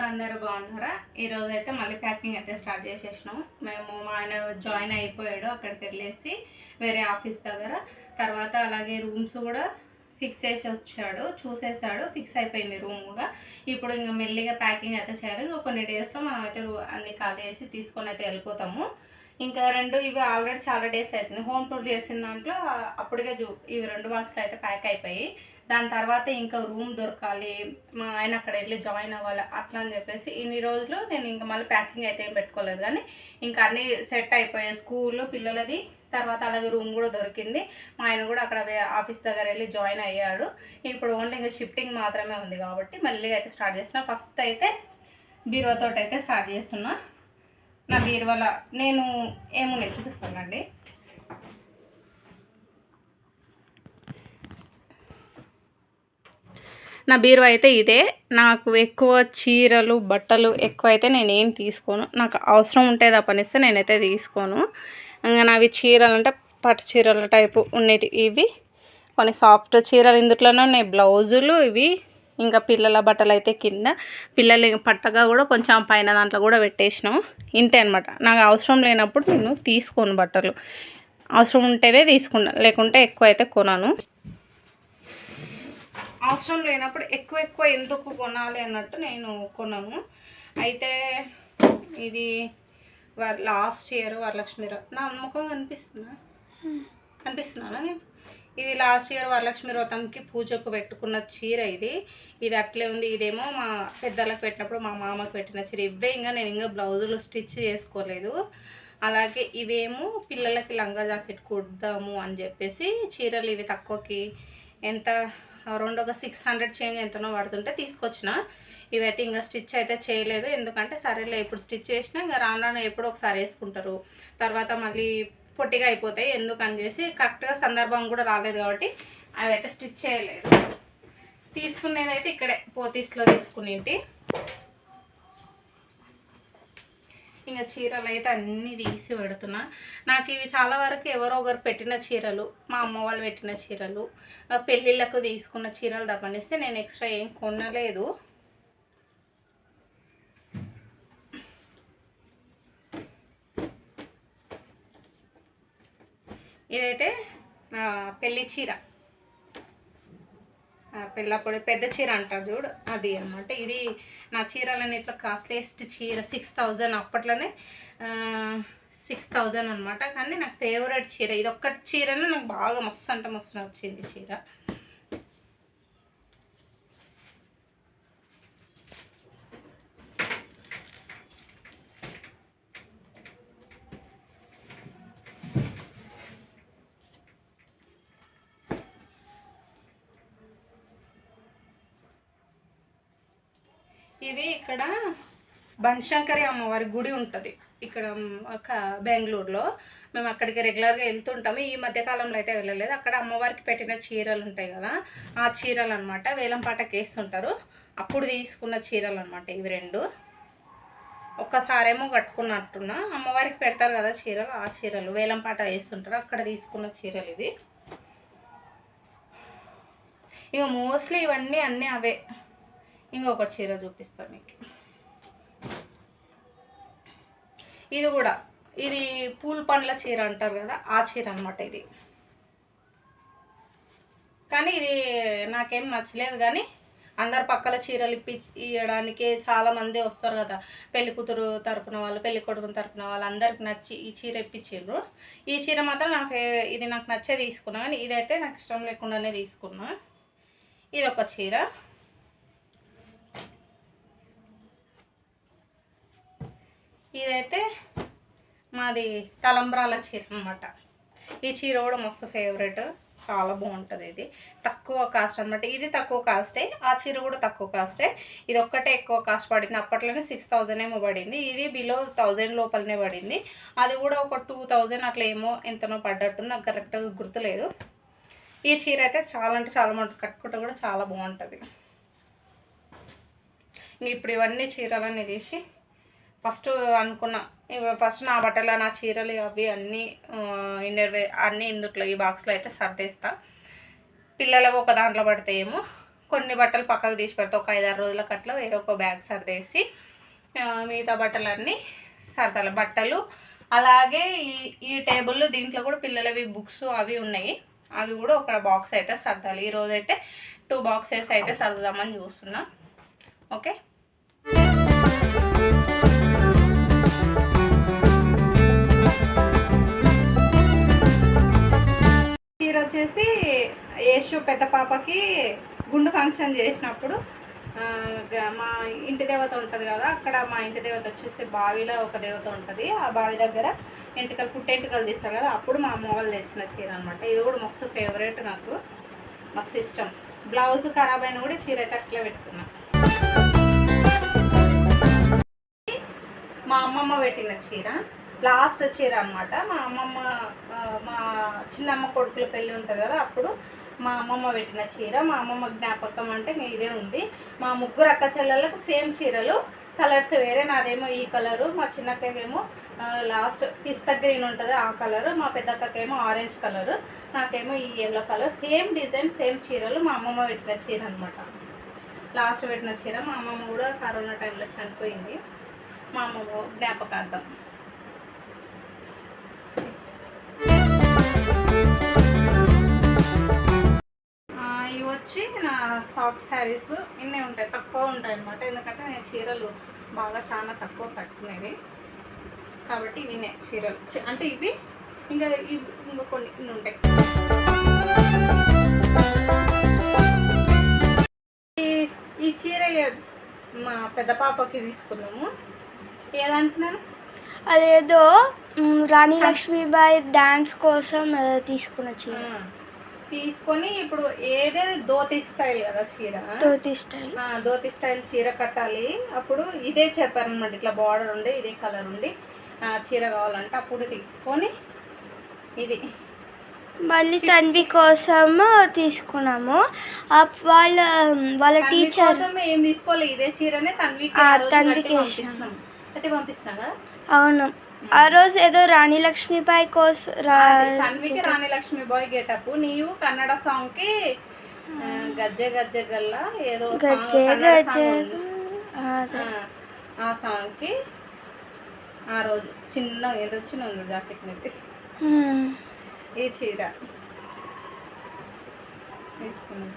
అందరూ బాగున్నారా? ఈరోజు అయితే మళ్ళీ ప్యాకింగ్ అయితే స్టార్ట్ చేసేసినాం. మేము మా ఆయన జాయిన్ అయిపోయాడు అక్కడికి వెళ్ళేసి వేరే ఆఫీస్ దగ్గర. తర్వాత అలాగే రూమ్స్ కూడా ఫిక్స్ చేసి వచ్చాడు, చూసేసాడు, ఫిక్స్ అయిపోయింది రూమ్ కూడా. ఇప్పుడు ఇంకా మెల్లిగా ప్యాకింగ్ అయితే చేయాలి. కొన్ని డేస్లో మనం అయితే అన్ని ఖాళీ చేసి తీసుకొని అయితే వెళ్ళిపోతాము. ఇంకా ఇవి ఆల్రెడీ చాలా డేస్ అవుతుంది. హోమ్ టూర్ చేసిన దాంట్లో అప్పటికే ఇవి 2 బాక్స్లు అయితే ప్యాక్ అయిపోయి, దాని తర్వాత ఇంకా రూమ్ దొరకాలి, మా ఆయన అక్కడ వెళ్ళి జాయిన్ అవ్వాలి అట్లా అని చెప్పేసి ఇన్ని రోజులు నేను ఇంకా మళ్ళీ ప్యాకింగ్ అయితే ఏం పెట్టుకోలేదు. కానీ ఇంకా అన్నీ సెట్ అయిపోయాయి, స్కూల్ పిల్లలది, తర్వాత అలాగే రూమ్ కూడా దొరికింది. మా ఆయన కూడా అక్కడ ఆఫీస్ దగ్గర వెళ్ళి జాయిన్ అయ్యాడు. ఇప్పుడు ఓన్లీ ఇంకా షిఫ్టింగ్ మాత్రమే ఉంది కాబట్టి మళ్ళీ అయితే స్టార్ట్ చేస్తున్నా. ఫస్ట్ అయితే బీరువాతో అయితే స్టార్ట్ చేస్తున్నా. నా బీరువాల నేను ఏమున్నాయి చూపిస్తానండి. నా బీరువా అయితే ఇదే. నాకు ఎక్కువ చీరలు బట్టలు ఎక్కువ అయితే నేనేం తీసుకోను. నాకు అవసరం ఉంటే తప్పనిస్తే నేనైతే తీసుకోను. ఇంకా నావి చీరలు అంటే పట్టు చీరల టైపు ఉండేవి ఇవి, కొన్ని సాఫ్ట్ చీరలు ఇందులోనే ఉన్నాయి, బ్లౌజులు ఇవి. ఇంకా పిల్లల బట్టలు అయితే కింద, పిల్లలు పట్టగా కూడా కొంచెం పైన దాంట్లో కూడా పెట్టేసినాం. ఇంతే అనమాట. నాకు అవసరం లేనప్పుడు నేను తీసుకోను బట్టలు, అవసరం ఉంటేనే తీసుకున్నా, లేకుంటే ఎక్కువ అయితే కొనను. అవసరం లేనప్పుడు ఎక్కువ ఎందుకు కొనాలి అన్నట్టు నేను కొనను. అయితే ఇది లాస్ట్ ఇయర్ వరలక్ష్మి నా ముఖం కనిపిస్తున్నానా నేను? ఇది లాస్ట్ ఇయర్ వరలక్ష్మి వ్రతంకి పూజకు పెట్టుకున్న చీర ఇది అట్లే ఉంది. ఇదేమో మా పెద్దలకు పెట్టినప్పుడు మా మామకు పెట్టిన చీర. ఇవే నేను బ్లౌజులు స్టిచ్ చేసుకోలేదు. అలాగే ఇవేమో పిల్లలకి లంగా జాకెట్ కుడదాము అని చెప్పేసి చీరలు ఇవి తక్కువకి ఎంత 600 చేంజ్ ఎంతనో పడుతుంటే తీసుకొచ్చిన. ఇవైతే ఇంకా స్టిచ్ అయితే చేయలేదు, ఎందుకంటే సరేలే ఇప్పుడు స్టిచ్ చేసినా ఇంకా రాను ఎప్పుడో ఒకసారి వేసుకుంటారు, తర్వాత మళ్ళీ పొట్టిగా అయిపోతాయి ఎందుకని చేసి కరెక్ట్గా సందర్భం కూడా రాలేదు కాబట్టి అవి అయితే స్టిచ్ చేయలేదు. తీసుకునేదైతే ఇక్కడే పోతీస్లో తీసుకునేంటి. ఇంకా చీరలు అయితే అన్నీ తీసి పెడుతున్నా. నాకు ఇవి చాలా వరకు ఎవరో ఒకరు పెట్టిన చీరలు, మా అమ్మ వాళ్ళు పెట్టిన చీరలు, పెళ్ళిళ్ళకు తీసుకున్న చీరలు తప్పనిస్తే నేను ఎక్స్ట్రా ఏం కొనలేదు. ఇదైతే పెళ్ళి చీర, పెళ్ళప్పుడు పెద్ద చీర అంటారు చూడు, అది అనమాట. ఇది నా చీరలని ఇట్లా కాస్ట్లీయెస్ట్ చీర 6000, అప్పట్లోనే 6000 అనమాట. కానీ నాకు ఫేవరెట్ చీర ఇది. ఒక్కటి చీరనే నాకు బాగా మస్తు అంటే మస్తు నచ్చింది చీర. ఇవి ఇక్కడ బనశంకరి అమ్మవారి గుడి ఉంటుంది ఇక్కడ బెంగళూరులో. మేము అక్కడికి రెగ్యులర్గా వెళ్తుంటాము. ఈ మధ్యకాలంలో అయితే వెళ్ళలేదు. అక్కడ అమ్మవారికి పెట్టిన చీరలు ఉంటాయి కదా, ఆ చీరలు అనమాట. వేలంపాటకి వేస్తుంటారు, అప్పుడు తీసుకున్న చీరలు అనమాట ఇవి 2. ఒక్కసారేమో కట్టుకున్నట్టున్నా, అమ్మవారికి పెడతారు కదా చీరలు, ఆ చీరలు వేలంపాట వేస్తుంటారు, అక్కడ తీసుకున్న చీరలు ఇవి. ఇక మోస్ట్లీ ఇవన్నీ అన్నీ అవే. ఇంకొక చీర చూపిస్తాను మీకు. ఇది కూడా ఇది పూల పండ్ల చీర అంటారు కదా, ఆ చీర అనమాట ఇది. కానీ ఇది నాకేం నచ్చలేదు. కానీ అందరు పక్కల చీరలు ఇవ్వడానికి చాలామంది వస్తారు కదా, పెళ్లి కూతురు తరపున వాళ్ళు, పెళ్లి కొడుకుని తరపున వాళ్ళు, అందరికి నచ్చి ఈ చీర ఇప్పించారు. ఈ చీర మాత్రం ఇది నాకు నచ్చే తీసుకున్నా, కానీ ఇదైతే నాకు ఇష్టం లేకుండానే తీసుకున్నా. ఇది ఒక చీర. ఇదైతే మాది తలంబ్రాల చీర అనమాట. ఈ చీర కూడా మస్తు ఫేవరెట్, చాలా బాగుంటుంది. ఇది తక్కువ కాస్ట్ అనమాట. ఇది తక్కువ కాస్టే, ఆ చీర కూడా తక్కువ కాస్టే. ఇది ఒక్కటే ఎక్కువ కాస్ట్ పడింది. అప్పట్లోనే 6000 ఏమో పడింది. ఇది బిలో 1000 లోపలనే పడింది. అది కూడా ఒక 2000 అట్లా ఏమో ఎంతనో పడ్డట్టుంది, నాకు కరెక్ట్గా గుర్తులేదు. ఈ చీర అయితే చాలా అంటే చాలా బాగుంటుంది, కట్టుకుంటే కూడా చాలా బాగుంటుంది. ఇప్పుడు ఇవన్నీ చీరలన్నీ తీసి ఫస్ట్ అనుకున్నా, ఫస్ట్ నా బట్టలు, నా చీరలు అవి అన్నీ ఇన్నర్వే అన్నీ ఇందుట్లో ఈ బాక్స్లో అయితే సర్దేస్తా. పిల్లలకు ఒక దాంట్లో పడితే ఏమో కొన్ని బట్టలు పక్కకు తీసి పెడతా, ఒక 5-6 రోజులకు అట్లా వేరే ఒక బ్యాగ్ సర్దేసి మిగతా బట్టలన్నీ సర్దాలి. బట్టలు అలాగే ఈ టేబుల్ దీంట్లో కూడా పిల్లలవి బుక్స్ అవి ఉన్నాయి, అవి కూడా ఒక బాక్స్ అయితే సర్దాలి. ఈరోజు అయితే 2 బాక్సెస్ అయితే సర్దుదామని చూస్తున్నా. ఓకే, చీర వచ్చేసి యేషు పెద్ద పాపకి గుండు ఫంక్షన్ చేసినప్పుడు మా ఇంటి దేవత ఉంటుంది కదా, అక్కడ మా ఇంటి దేవత వచ్చేసి బావిలో ఒక దేవత ఉంటుంది, ఆ బావి దగ్గర పుట్టెంటుకలు తీస్తారు కదా, అప్పుడు మా అమ్మ వాళ్ళు తెచ్చిన చీర అనమాట. ఇది కూడా మస్తు ఫేవరెట్, నాకు మస్తు ఇష్టం. బ్లౌజ్ ఖరాబ్ అయినా కూడా చీర అయితే అట్లా పెట్టుకున్నా. మా అమ్మమ్మ పెట్టిన చీర, లాస్ట్ చీర అనమాట. మా చిన్నమ్మ కొడుకుల పెళ్ళి ఉంటుంది కదా, అప్పుడు మా అమ్మమ్మ పెట్టిన చీర. మా అమ్మమ్మ జ్ఞాపకం అంటే ఇదే ఉంది. మా ముగ్గురు అక్క చెల్లెళ్ళకు సేమ్ చీరలు, కలర్స్ వేరే. నాదేమో ఈ కలరు, మా చిన్నక్కకేమో లాస్ట్ పిస్తా గ్రీన్ ఉంటుంది ఆ కలరు, మా పెద్దక్కకేమో ఆరెంజ్ కలరు, నాకేమో ఈ yellow colour. Same design, same చీరలు. మా అమ్మమ్మ పెట్టిన చీర అనమాట, లాస్ట్ పెట్టిన చీర. మా అమ్మమ్మ కూడా కరోనా టైంలో చనిపోయింది, మా అమ్మమ్మ జ్ఞాపకార్థం. ఇవి వచ్చి నా సాఫ్ట్ శారీస్. ఇన్నే ఉంటాయి, తక్కువ ఉంటాయి అన్నమాట, ఎందుకంటే నేను చీరలు బాగా చాలా తక్కువ కట్టుకునేవి కాబట్టి ఇవినే చీరలు. అంటే ఇవి ఇంకా కొన్ని ఇన్ని ఉంటాయి. ఈ చీర మా పెద్ద పాపకి తీసుకున్నాము. ఏదంటున్నాను, అదేదో రాణి లక్ష్మీబాయి డాన్స్ కోసం తీసుకున్న చీర తీసుకొని ఇప్పుడు ఏదేది ధోతి స్టైల్ కదా చీర, ధోతి స్టైల్ చీర కట్టాలి. అప్పుడు ఇదే చెప్పారనమాట, ఇట్లా బార్డర్ ఉండి ఇదే కలర్ ఉండి చీర కావాలంటే అప్పుడు తీసుకొని ఇది మళ్ళీ తన్వి కోసం తీసుకున్నాము. వాళ్ళ టీచర్ ఏం తీసుకోవాలి, ఇదే చీరనే తన్వికి పంపించినాం కదా. అవును, ఆ రోజు ఏదో రాణి లక్ష్మీబాయి కోసం తన్వికి రాణి లక్ష్మీబాయి గెటప్. నీవు కన్నడ సాంగ్ కి గజ్జె గజ్జె గల్ల ఏదో ఆ సాంగ్ కి ఆ రోజు ఏదో చిన్న జాకెట్ నెత్తి ఈ చీర తీసుకున్నాం.